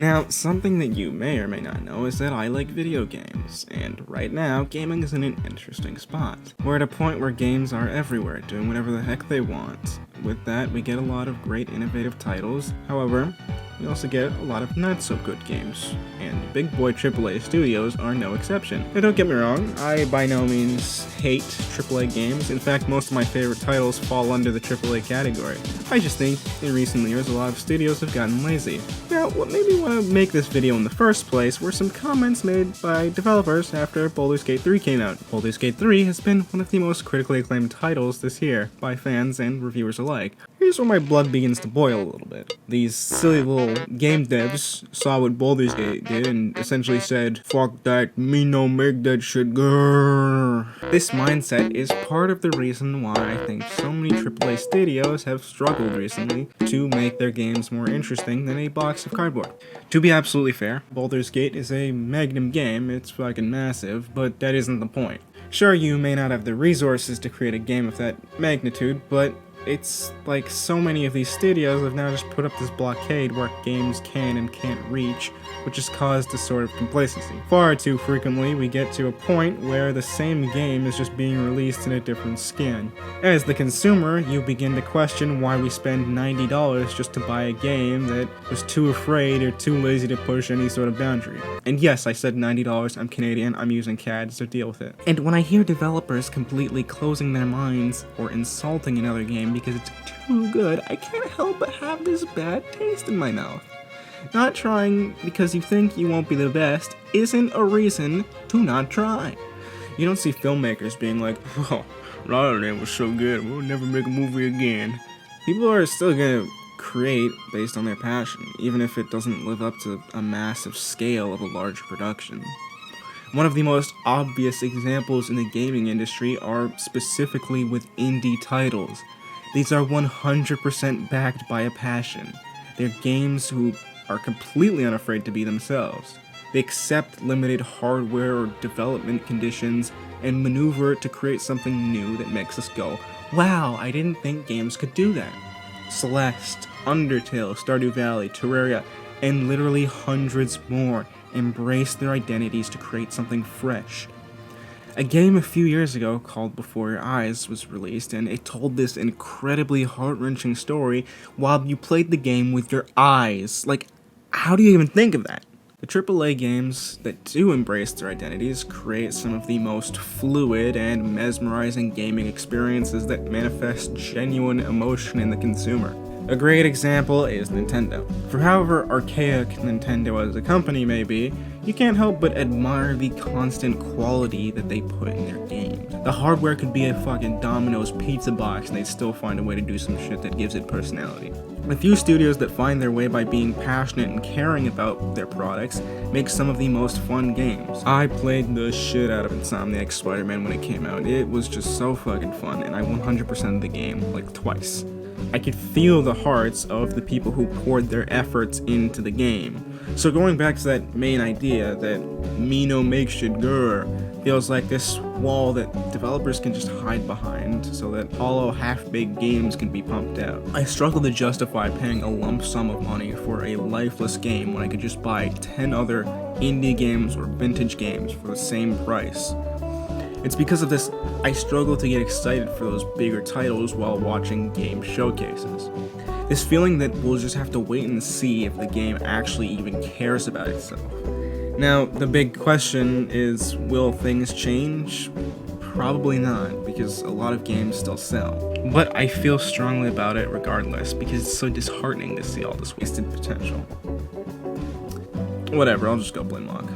Now, something that you may or may not know is that I like video games, and right now, gaming is in an interesting spot. We're at a point where games are everywhere, doing whatever the heck they want. With that, we get a lot of great innovative titles. However, we also get a lot of not-so-good games, and big boy AAA studios are no exception. Now don't get me wrong, I by no means hate AAA games. In fact, most of my favorite titles fall under the AAA category. I just think, in recent years, a lot of studios have gotten lazy. Now, what made me want to make this video in the first place were some comments made by developers after Baldur's Gate 3 came out. Baldur's Gate 3 has been one of the most critically acclaimed titles this year, by fans and reviewers alike. Here's where my blood begins to boil a little bit. These silly little game devs saw what Baldur's Gate did and essentially said, "Fuck that, me no make that shit, grrr." This mindset is part of the reason why I think so many AAA studios have struggled recently to make their games more interesting than a box of cardboard. To be absolutely fair, Baldur's Gate is a magnum game, it's fucking massive, but that isn't the point. Sure, you may not have the resources to create a game of that magnitude, but it's like so many of these studios have now just put up this blockade where games can and can't reach, which has caused a sort of complacency. Far too frequently, we get to a point where the same game is just being released in a different skin. As the consumer, you begin to question why we spend $90 just to buy a game that was too afraid or too lazy to push any sort of boundary. And yes, I said $90, I'm Canadian, I'm using CAD, so deal with it. And when I hear developers completely closing their minds or insulting another game because it's too good, I can't help but have this bad taste in my mouth. Not trying because you think you won't be the best isn't a reason to not try. You don't see filmmakers being like, "Oh, La La Land was so good, we'll never make a movie again." People are still gonna create based on their passion, even if it doesn't live up to a massive scale of a large production. One of the most obvious examples in the gaming industry are specifically with indie titles. These are 100% backed by a passion. They're games who are completely unafraid to be themselves. They accept limited hardware or development conditions and maneuver to create something new that makes us go, "Wow, I didn't think games could do that." Celeste, Undertale, Stardew Valley, Terraria, and literally hundreds more embrace their identities to create something fresh. A game a few years ago called Before Your Eyes was released, and it told this incredibly heart-wrenching story while you played the game with your eyes. Like, how do you even think of that? The AAA games that do embrace their identities create some of the most fluid and mesmerizing gaming experiences that manifest genuine emotion in the consumer. A great example is Nintendo. For however archaic Nintendo as a company may be, you can't help but admire the constant quality that they put in their games. The hardware could be a fucking Domino's pizza box and they'd still find a way to do some shit that gives it personality. The few studios that find their way by being passionate and caring about their products make some of the most fun games. I played the shit out of Insomniac Spider-Man when it came out. It was just so fucking fun, and I 100%ed the game like twice. I could feel the hearts of the people who poured their efforts into the game. So going back to that main idea that me no make shit grrr feels like this wall that developers can just hide behind so that hollow half-baked games can be pumped out. I struggle to justify paying a lump sum of money for a lifeless game when I could just buy 10 other indie games or vintage games for the same price. It's because of this I struggle to get excited for those bigger titles while watching game showcases. This feeling that we'll just have to wait and see if the game actually even cares about itself. Now, the big question is, will things change? Probably not, because a lot of games still sell. But I feel strongly about it regardless, because it's so disheartening to see all this wasted potential. Whatever, I'll just go play Mog.